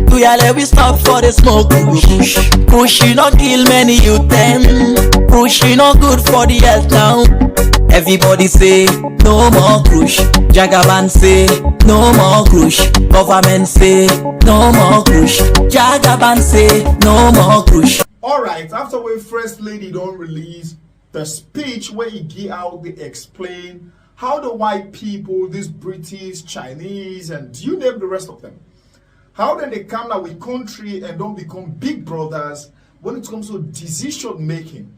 Do ya let we stop for the smoke? Push, push, you not kill many youth them. Push, you not good for the health now. Everybody say no more crush. Jagaban say no more crush. Government say no more crush. Jagaban say no more crush. Alright, after when First Lady don't release the speech where he give out, they explain how the white people, these British, Chinese, and you name the rest of them, how then they come out with country and don't become big brothers when it comes to decision making.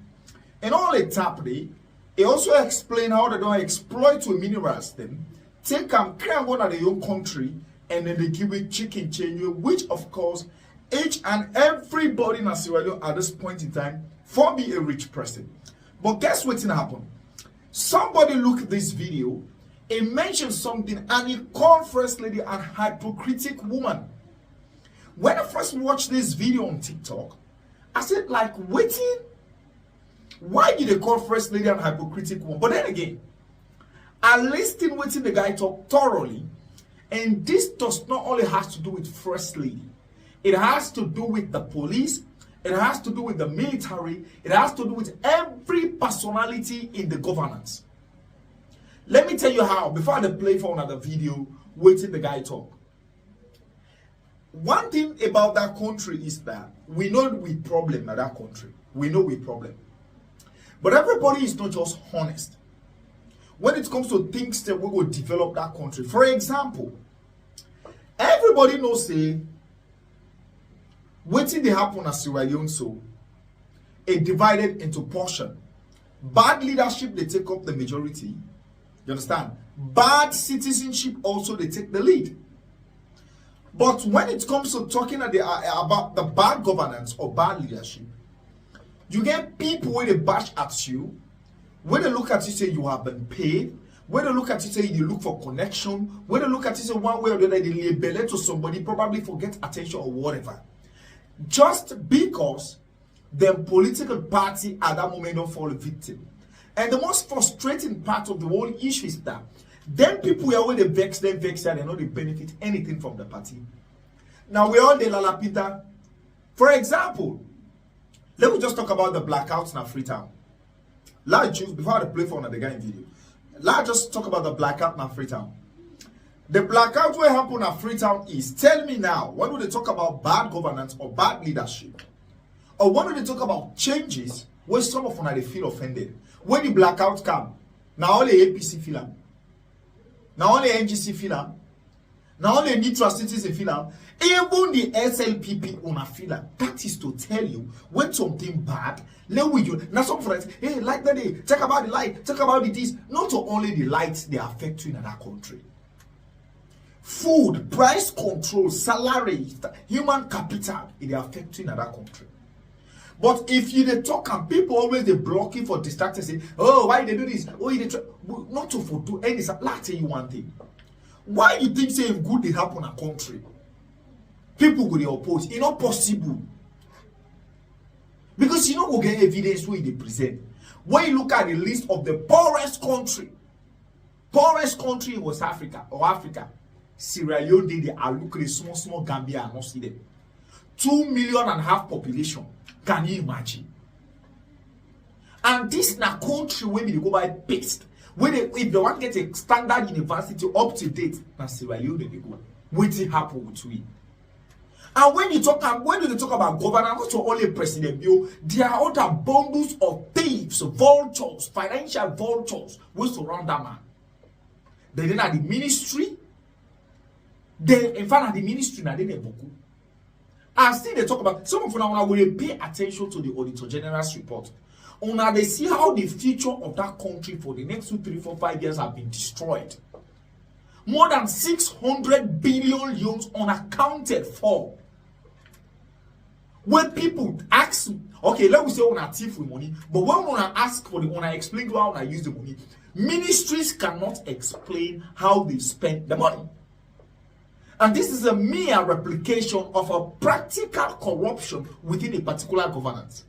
And all it happening, he also explain how they don't exploit to minerals them, take them, carry one of their own country, and then they give it chicken change, which of course each and everybody in Sierra Leone at this point in time for be a rich person. But guess what's gonna happen? Somebody look at this video, he mentioned something and he called First Lady a hypocritical woman. When I first watched this video on TikTok, I said, like, waiting, why did they call First Lady a hypocritical woman? But then again, I listened waiting the guy talk thoroughly, and this does not only has to do with First Lady. It has to do with the police, it has to do with the military, it has to do with every personality in the governance. Let me tell you how, before I play for another video, waiting the guy talk. One thing about that country is that we know we problem in that country. We know we problem. But everybody is not just honest. When it comes to things that we will develop that country. For example, everybody knows say, waiting they happen as Sierra Leone, so it divided into portion. Bad leadership, they take up the majority. You understand? Bad citizenship also, they take the lead. But when it comes to talking about the bad governance or bad leadership, you get people where they bash at you, when they look at you say you have been paid, when they look at you say you look for connection, when they look at you say one way or the other they label it to somebody, probably forget attention or whatever. Just because the political party at that moment don't fall a victim. And the most frustrating part of the whole issue is that then people are when they vex and they know they benefit anything from the party. Now we all the lalapita. For example, let me just talk about the blackouts in Freetown. Let's choose before I play for another guy in video. Let's just talk about the blackout in Freetown. The blackout will happen at Freetown is, tell me now, when will they talk about bad governance or bad leadership? Or when will they talk about changes where some of them they feel offended? When the blackout come, now only APC feel them. Now only NGC feel them. Now only neutral citizens feel them. Even the SLPP on a feel them. That is to tell you when something bad, let we you. Now some friends, hey, like that day, talk about the light, talk about the this. Not only the lights they affect you in that country. Food, price control, salary, human capital, it affects you in that country. But if you they talk and people always they block you for distracting, say, oh, why they do this? Oh, they try not to for do any. Let me tell you one thing. Why you think say if good they happen in a country, people will oppose? It's not possible. Because you know we get evidence where they present. When you look at the list of the poorest country in West Africa or Africa. Sierra Leone, they are looking at small Gambia and not see them. 2.5 million population. Can you imagine? And this is a country where they go by paste. Where they, if they want to get a standard university up to date, na Sierra Leone they go. Waiting happen with we. And when you talk about governance, not only President Bio, there are other bundles of thieves, vultures, financial vultures, which surround that man. Then at the ministry. They, in fact, at the ministry, now they boku. And still, they talk about some of them will pay attention to the Auditor General's report. Now they see how the future of that country for the next 2, 3, 4, 5 years have been destroyed. More than 600 billion euros unaccounted for. When people ask, okay, let me say on a thief with money, but when we ask for the when I explain how I use the money, ministries cannot explain how they spend the money. And this is a mere replication of a practical corruption within a particular governance.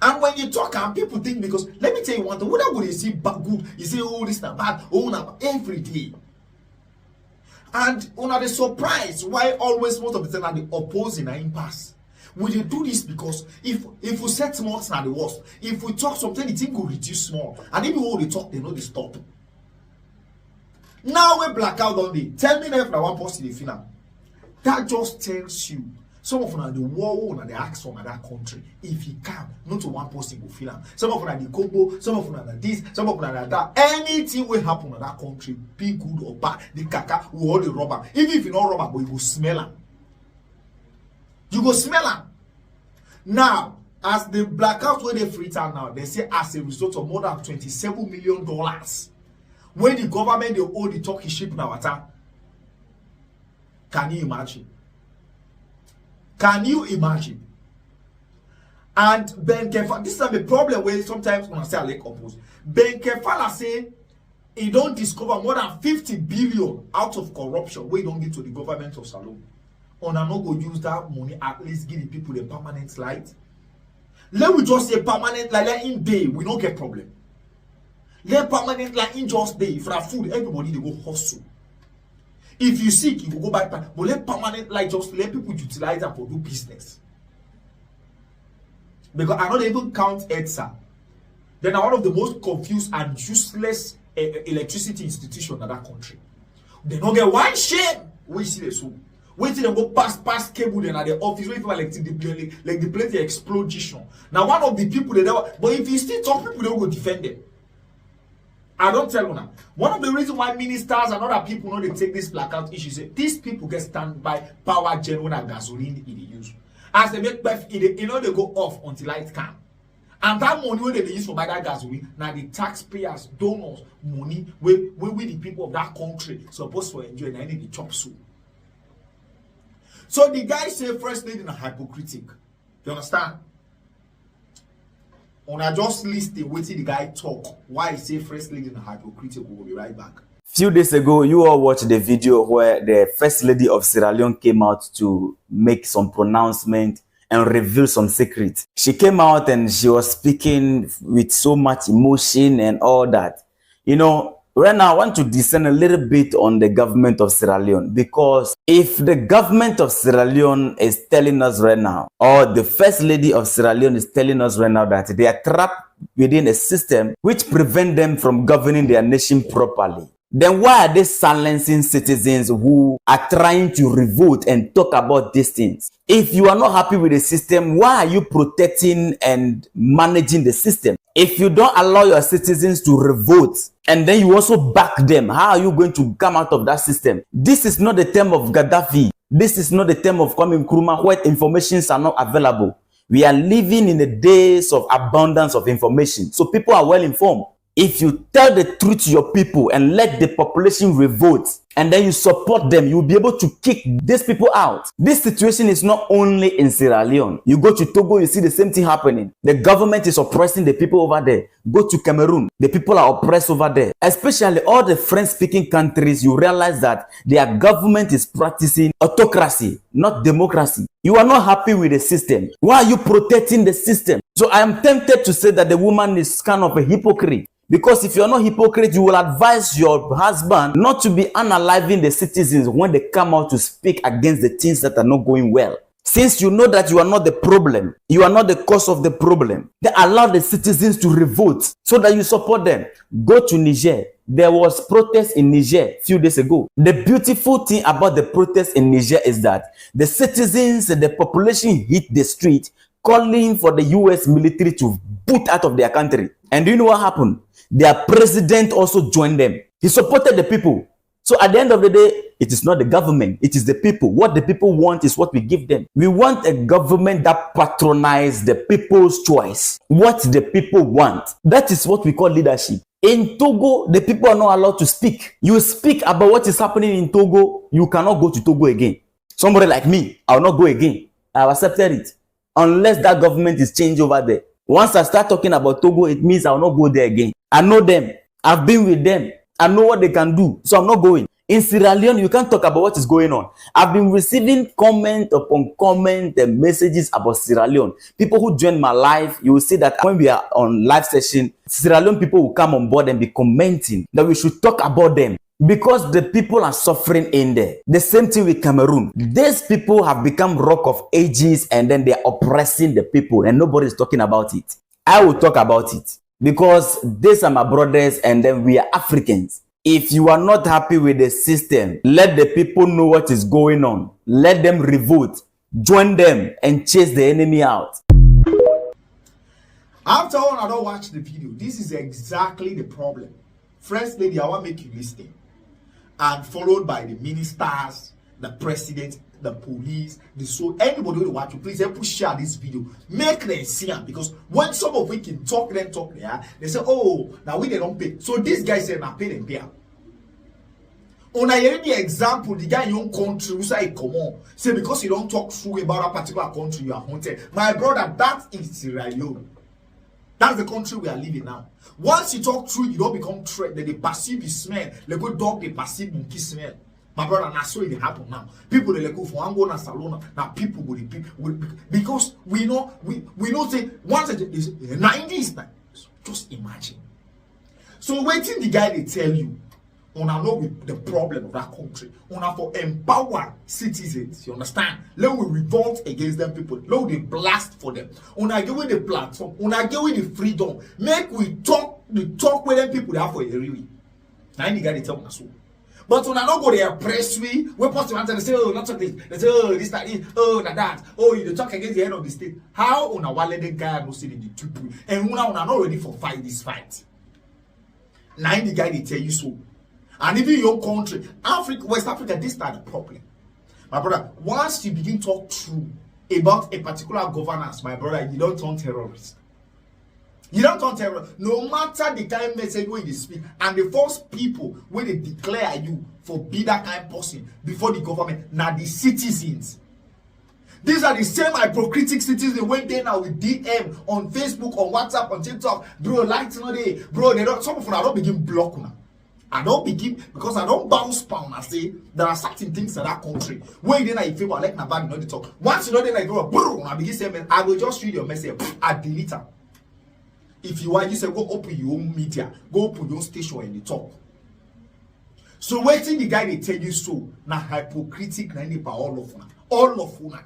And when you talk and people think, because let me tell you one thing, whatever you see bad, good, you say, oh, this is not bad, oh, not every day. And una the surprise why always most of the time are the opposing and impasse. We dey do this because if we set small na the worst. If we talk something, the thing go reduce small. And if we hold the talk, they know they stop. Now we blackout on the tell me if na one person dey feel am. That just tells you some of them the war and the ask from that country. If he can, not to one person go feel am. Some of them the Congo, some of them this, some of them that. Anything will happen in that country, be good or bad, the kaka will all the rubber. Even if you not rubber, but you go smell am. You go smell am. Now, as the blackout where they free town now, they say as a result of more than $27 million, when the government they owe the Turkish ship now water. Can you imagine? Can you imagine? And Ben Kefala, this is a problem where sometimes when I say I like oppose. Ben Kefala say he don't discover more than 50 billion out of corruption where he don't get to the government of Salome. On a no go use that money at least give the people a permanent light. Let we just say permanent light, let in day we don't get problem. Let permanent light in just day for our food, everybody they go hustle. If you sick, you will go buy, but let permanent light just let people utilize that for do business. Because I don't even count EDSA. Then are one of the most confused and useless electricity institution in that country. They don't get one shame. We see this so. Wait till they go past cable then at the office. Wait for like the place the explosion. Now one of the people they never, but if you still talk, people they will go defend them. I don't tell you now. One of the reasons why ministers and other people know they take this blackout issue is these people get standby power gen when gasoline in the use. As they make they go off until light come. And that money when they use for buy that gasoline, now the taxpayers, donors, money where the people of that country supposed to enjoy and I need the chop soup. So the guy say first lady na hypocritic. You understand? On I just list the way the guy talk. Why he say first lady na hypocritic? We'll be right back. Few days ago, you all watched the video where the first lady of Sierra Leone came out to make some pronouncement and reveal some secrets. She came out and she was speaking with so much emotion and all that. You know, right now I want to descend a little bit on the government of Sierra Leone, because if the government of Sierra Leone is telling us right now, or the first lady of Sierra Leone is telling us right now that they are trapped within a system which prevent them from governing their nation properly, then why are they silencing citizens who are trying to revolt and talk about these things? If you are not happy with the system, why are you protecting and managing the system? If you don't allow your citizens to revolt and then you also back them, how are you going to come out of that system? This is not the term of Gaddafi. This is not the term of Kwame Nkrumah where informations are not available. We are living in the days of abundance of information. So people are well informed. If you tell the truth to your people and let the population revolt, and then you support them, you'll be able to kick these people out. This situation is not only in Sierra Leone. You go to Togo, you see the same thing happening. The government is oppressing the people over there. Go to Cameroon, the people are oppressed over there. Especially all the French-speaking countries, you realize that their government is practicing autocracy, not democracy. You are not happy with the system. Why are you protecting the system? So I am tempted to say that the woman is kind of a hypocrite. Because if you're not hypocrite, you will advise your husband not to be unaliving the citizens when they come out to speak against the things that are not going well. Since you know that you are not the problem, you are not the cause of the problem, then allow the citizens to revolt so that you support them. Go to Niger. There was protest in Niger a few days ago. The beautiful thing about the protest in Niger is that the citizens and the population hit the street calling for the US military to boot out of their country. And do you know what happened? Their president also joined them. He supported the people. So at the end of the day, it is not the government, it is the people. What the people want is what we give them. We want a government that patronizes the people's choice. What the people want. That is what we call leadership. In Togo, the people are not allowed to speak. You speak about what is happening in Togo, you cannot go to Togo again. Somebody like me, I will not go again. I have accepted it. Unless that government is changed over there. Once I start talking about Togo, it means I will not go there again. I know them. I've been with them. I know what they can do. So I'm not going. In Sierra Leone, you can't talk about what is going on. I've been receiving comment upon comment and messages about Sierra Leone. People who join my live, you will see that when we are on live session, Sierra Leone people will come on board and be commenting that we should talk about them. because the people are suffering in there. The same thing with Cameroon. These people have become rock of ages and then they are oppressing the people and nobody is talking about it. I will talk about it because these are my brothers and then we are Africans. If you are not happy with the system, let the people know what is going on. Let them revolt, join them and chase the enemy out. After all, I don't watch the video. This is exactly the problem. First lady, I want to make you listen. And followed by the ministers, the president, the police, the so anybody who watch you, please help share this video. Make them see it, because when some of we can talk there, they say, oh, now we they don't pay. So this guy said, now pay them pay. On a the example, the guy in your country who say come on, say because you don't talk true about a particular country, you are haunted. My brother, that is Sierra Leone. That's the country we are living now. Once you talk true, you don't become threat. They perceive the smell. They go dog, they perceive monkey smell. My brother, that's so it happen now. People they go for Angola, Salona. Now people go the people because we know say once it is 90s time. Just imagine. So waiting the guy they tell you. Una know with the problem of that country. Una for empower citizens. You understand? Let we revolt against them people. Let we blast for them. Una give the platform. Una give the freedom. Make we talk with them people they have for a real. Now the guy they tell us so. But una not go there press we positive answer. They say oh not talk this. They say oh this that this oh that. Oh you talk against the head of the state. How una wale the guy no see the people and una not ready for fight this fight. Now the guy they tell you so. And even your country, Africa, West Africa, this is the problem. My brother, once you begin to talk true about a particular governance, my brother, you don't turn terrorist. You don't turn terrorist. No matter the kind of message where you speak, and the first people when they declare you for be that kind of person before the government, now the citizens. These are the same hypocritic citizens went there now with DM on Facebook, on WhatsApp, on TikTok. Bro, like today, bro, they don't. Some of them don't begin blocking now. I don't begin because I don't bounce pound. I say there are certain things in that country where then I feel like Nabad, you know the talk. Once you know then I go, boom, I begin saying, I will just read your message. I delete it. If you want, you say go open your own media, go open your own station and you talk. So waiting the guy they tell you so now hypocritic na all of una.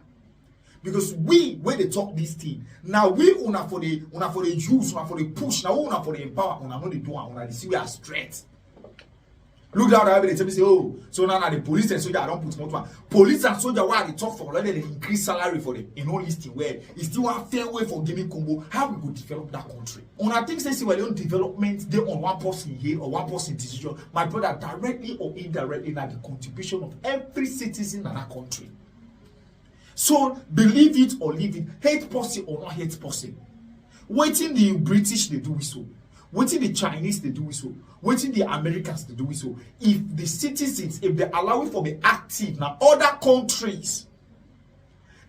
Because we when they talk this thing now we una for the use, una for the push, now una for the empower, una know the do una see we are straight. Look down there, they tell me say, oh, so now the police and soldier I don't put more. Police and soldier why they talk for they increase salary for them in all listing where it's still a fair way for giving combo. How we could develop that country? On I think say well development they on one person here or one person decision, my brother directly or indirectly now the contribution of every citizen in that country. So believe it or leave it, hate person or not hate person. Waiting the British they do so. Waiting the Chinese they do so. Waiting the Americans they do so. If the citizens, if they allow it for be active now, other countries.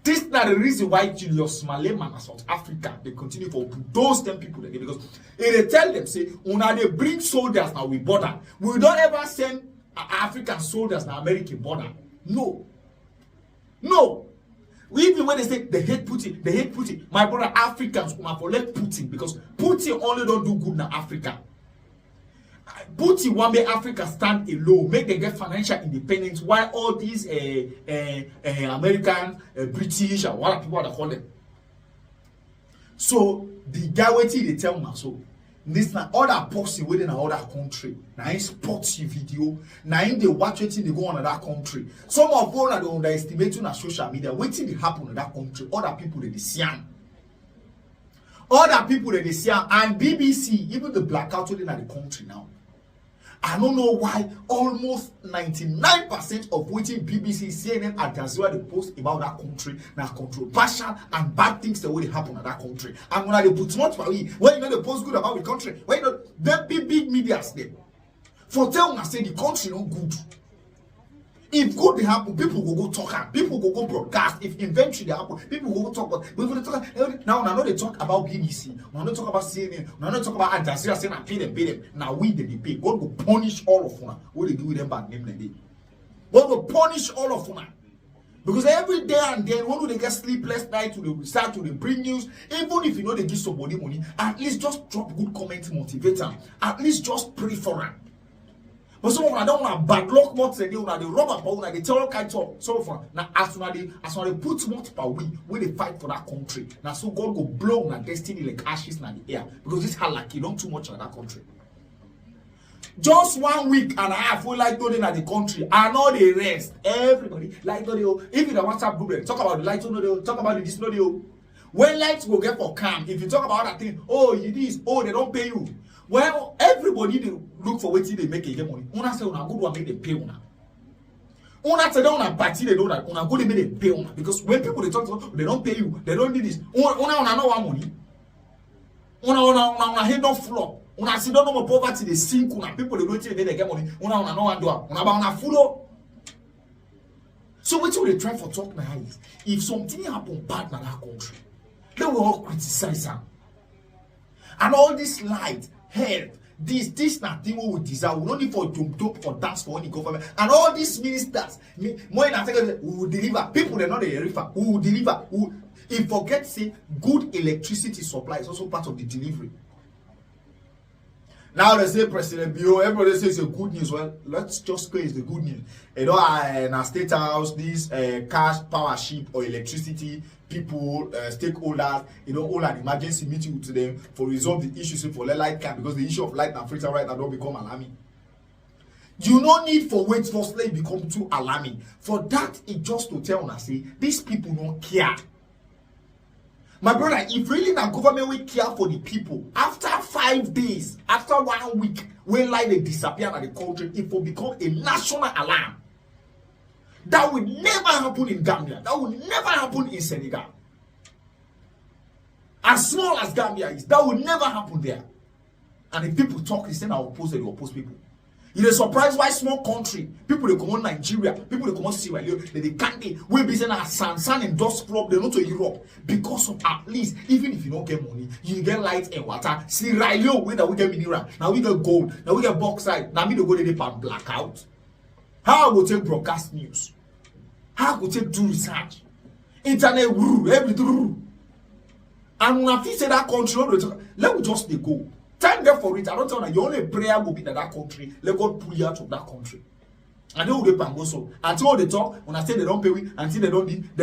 This is not the reason why Julius Malema and South Africa they continue for those 10 people again because if they tell them say, una they bring soldiers now we border. We don't ever send African soldiers now American border. No. Even when they say they hate Putin, my brother Africans will for let Putin because Putin only don't do good in Africa. Putin want make Africa stand alone, make them get financial independence while all these American, British, and what people they call them. So the guy waiting they tell me so. This na other person within another country. Now he sports video. Now they watch it, they go on that country. Some of them are underestimating on social media. Waiting to happen in that country. Other people they see them. Other people they see them. And BBC, even the blackout within the country now. I don't know why almost 99% of waiting BBC, CNN, Al Jazeera they post about that country now controversial and bad things that will happen in that country. And when they put much for we, when you know they post good about the country, when you know them big medias there, for tell me say the country not good. If good they happen, people will go talk. People will go broadcast. If inventory they happen, people will go talk. But we will talk. Now I know they talk about BBC. Now they talk about CNN. Now they talk about Al Jazeera saying I pay them. Now we they pay. God will punish all of them. What they do with them bad name like that. God will punish all of them. Because every day and then, when they get sleepless night, to the start to the bring news, even if you know they give somebody money, at least just drop good comments, motivate them. At least just pray for them. But some of them don't want bad luck more than they want the rubber power, they tell all kinds of so far. Now as soon as they put more power when they fight for that country. Now so God go blow na destiny like ashes in the air because this halaki don't too much in that country. Just 1 week and a half we like doing in the country and all the rest. Everybody like doing if in the WhatsApp group talk about the light no talk about this no. When lights go get for calm, if you talk about that thing, oh you this, oh they don't pay you. Well, everybody they look for what they make again money. Una say una good one make they pay una. Una say una party they do that. Una go they make they pay una because when people they talk they don't pay you, they don't do this. Una no want money. Una head don't flop. Una see don't know poverty they sink una. People they don't think they get money. Una no want do. Una ba una full. So what you they try for talk now is if something happen bad in that country, they will all criticize them. And all this light, health, this nothing we desire. We don't need for dope or dance for any government. And all these ministers, more than we will deliver. People they know they refer. We will deliver. If forget say good electricity supply is also part of the delivery. Now they say President P.Bio, everybody says it's a good news. Well, let's just say it's the good news. You know, in a state house, this cash, power ship or electricity, people, stakeholders, you know, all an emergency meeting with them for resolve the issues for light camp because the issue of light and freezer right now don't become alarming. You no need for wait for slave become too alarming. For that, it just to tell us say these people don't care. My brother, if really the government will care for the people, after 5 days, after 1 week, when light they disappear in the country, it will become a national alarm. That will never happen in Gambia. That will never happen in Senegal. As small as Gambia is, that will never happen there. And if people talk, instead of oppose, they oppose people. You are surprised why small country, people they come on Nigeria, people they come on Sierra Leone, they can't will be saying San and dust problem, they not to Europe. Because of at least, even if you don't get money, you get light and water. Sierra Leone, where we get mineral, now we get gold, now we get bauxite, now we go to the blackout. How I go take broadcast news? How I go take do research? Internet rule, everything rule. And when I feel say that country, let me just they go. Thank God for it. I don't tell you, your only prayer will be that country. Let God pull you out of that country. And they will go so. Until they talk, when I say they don't pay me, until they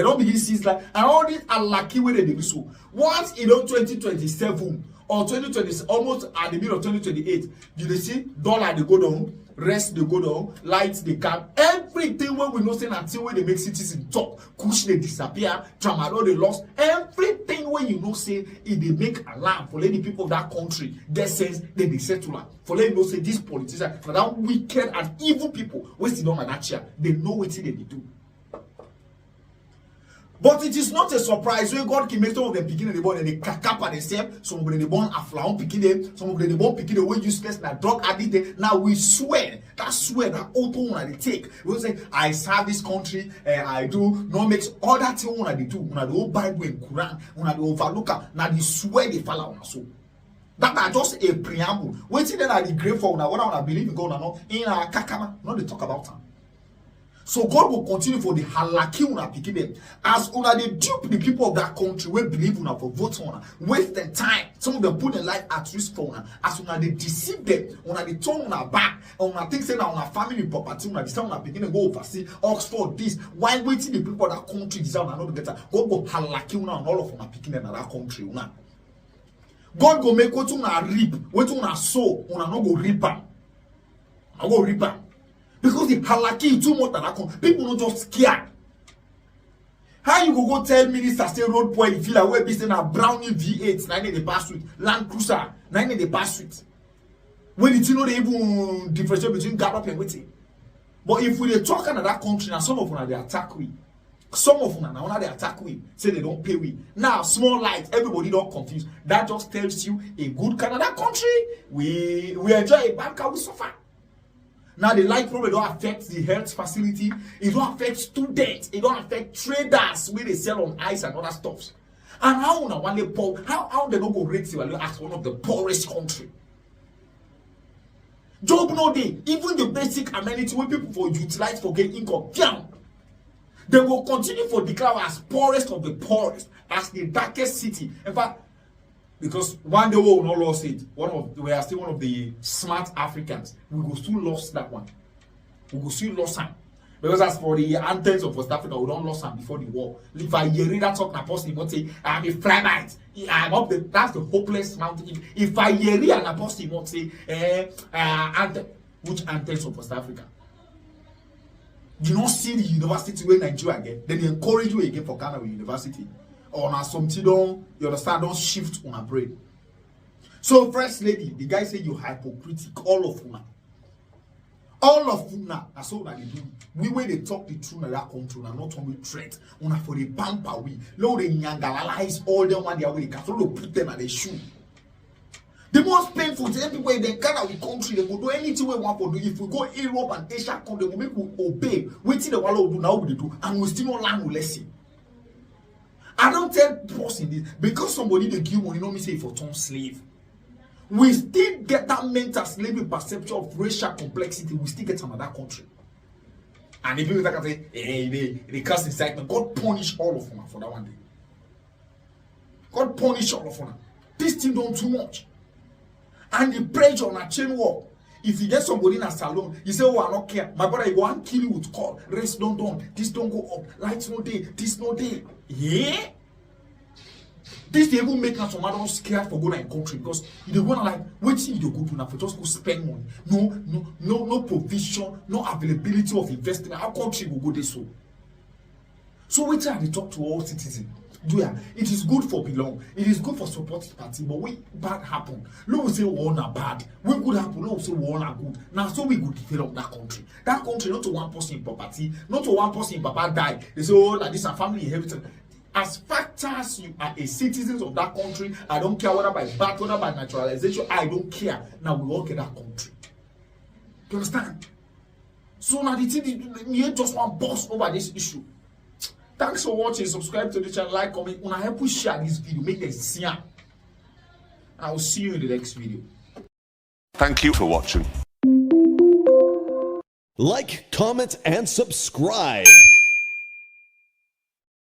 don't begin seize like, and all these are lucky when they do so. Once in 2027 or 2020, almost at the middle of 2028, you see dollar they go down, rest they go down, lights they come, everything when we know say until when they make citizens talk, kush they disappear, tramadol they lost, everything when you know say if they make alarm for letting people of that country get sense, then they settle for letting know say these politicians, for that wicked and evil people wasting on that chair, they know what they do. But it is not a surprise when God can make some of them picking the born and they kakapa themselves, some of them they born aflaon picking them, some of them they born picking the way useless na drug addict. Now we swear that auto one they take. We say I serve this country, I do not makes all that thing one they do. Una the old Bible and Quran, una the overlooker. Now they swear they follow on so. That are just a preamble. Waiting then are the grateful now. What I believe in God or not in our kakama, not they talk about them. So God will continue for the halaki una picking them. As una they dupe the people of that country, we believe una for vote on, waste their time. Some of them put their life at risk for una. As una they deceive them, una they turn una back, and una think say now una family property, una decide una picking go overseas, Oxford this. While waiting the people of that country deserve una not better. God go halaki una and all of una picking them in that country una. God go make what una reap, what una sow, una no go reap am. I go reap am. Because the halaki is too much than that. People not just scared. How you go tell minister say road boy feel like where business na Brownie V8 9 they pass with Land Cruiser 9 they pass with. When it you know they even differentiate between Gallop and waiting. But if we dey talk in that country now, some of them they attack we. Some of them now they attack we, say they don't pay we. Now small light, everybody don't confuse. That just tells you a good Canada country. We enjoy a bad car, we suffer. Now the light problem don't affect the health facility, it don't affect students, it don't affect traders where they sell on ice and other stuffs. And how now one they poor, how they don't go rate you as one of the poorest country. Job no day, even the basic amenity where people for utilize for getting income, down. They will continue for declare as poorest of the poorest, as the darkest city. In fact, Because one day we will not lose it. We are still one of the smart Africans. We will still lose that one. We will still lose them. Because as for the anthems of West Africa, we don't lose them before the war. If I hear that talk, na person won't say, I'm a Framite. I'm up the, that's the hopeless mountain. If I hear an apostle won't say, which anthems of West Africa? You don't see the university where Nigeria again. Then they encourage you again for Ghana university. Or now something don't, you understand, don't shift on a brain. So first lady, the guy say you hypocritical, all of una. All of una, that's all that they do. We when they talk the truth in that country, not only threat, una for the pamper we. Lord they nyangalalize all them one their way, can so put them at the shoe. The most painful to everywhere they Ghana we country, they go do anything we want to do. If we go Europe and Asia country, they will make we obey. Waiting the while do now we do, and we still not learn we lesson. I don't tell person this because somebody they give money, not me say for turn slave. We still get that mental slavery perception of racial complexity. We still get another country. And if people can say, hey, they cast incitement, God punish all of them for that one day. God punish all of them. This thing don't too much. And the pressure on a chain war. If you get somebody in a salon, you say, oh, I don't care. My brother, you go and kill you with call. Race don't done. This don't go up. Lights no day. This no day. Yeah? This they even make us some adults scared for going to a country because you don't wanna like waiting you go to now for just go spend money. No provision, no availability of investment. Our country will go this way. So we try to talk to all citizens. It is good for belong. It is good for support party, but when bad happen, no we say one are bad. When good happen, no we say one are good. Now so we good develop that country. That country not to one person in property, not to one person in papa die. They say, oh, like this a family inheritance. As far as you are a citizen of that country, I don't care whether by birth, whether by naturalization, I don't care. Now we all get that country. You understand? So now the thing you just want to boss over this issue. Thanks for watching. Subscribe to the channel, like, comment. When I help you share this video, make them see. I will see you in the next video. Thank you for watching. Like, comment, and subscribe.